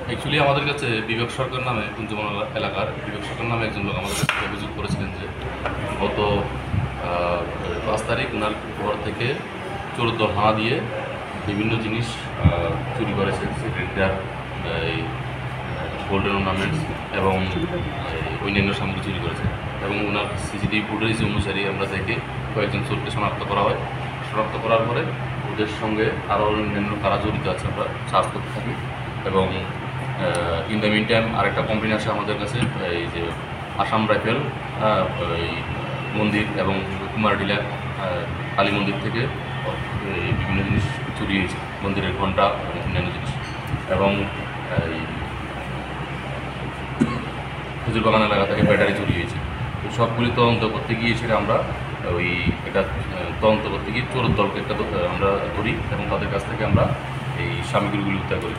Actually আমাদের কাছে বিবেক সরকার নামে কুঞ্জবন এলাকার বিবেক সরকার নামে একজন লোক আমাদের কাছে অভিযোগ করেছিলেন যে গত 5 তারিখ ওনার ঘর থেকে চোরদল হানা দিয়ে বিভিন্ন জিনিস চুরি করেছে, সিগারেট, এই গোল্ডেন অর্নামেন্টস এবং অন্যান্য সামগ্রী চুরি করেছে। এবং ওনার সিসিটিভি ফুটেজ অনুসারে আমরা দেখে কয়েকজন চোরকে শনাক্ত করা হয়। শনাক্ত করার পরে ওদের সঙ্গে আরও অন্যান্য কারা জড়িত আছে আমরা সার্চ করতে থাকি। এবং ইন দ্য মিন টাইম আরেকটা কমপ্লেন আসে আমাদের কাছে, এই যে আসাম রাইফেল এই মন্দির এবং কুমারডিলা কালী মন্দির থেকে বিভিন্ন জিনিস চুরি হয়েছে, মন্দিরের ঘণ্টা এবং অন্যান্য জিনিস। এবং এই খেজুরবাগান এলাকা থেকে ব্যাটারি চুরি হয়েছে। তো সবগুলি তদন্ত করতে গিয়ে সেটা আমরা এটা তদন্ত করতে গিয়ে চোরের দলকে আমরা ধরি এবং তাদের কাছ থেকে আমরা এই সামগ্রীগুলি উদ্ধার করি।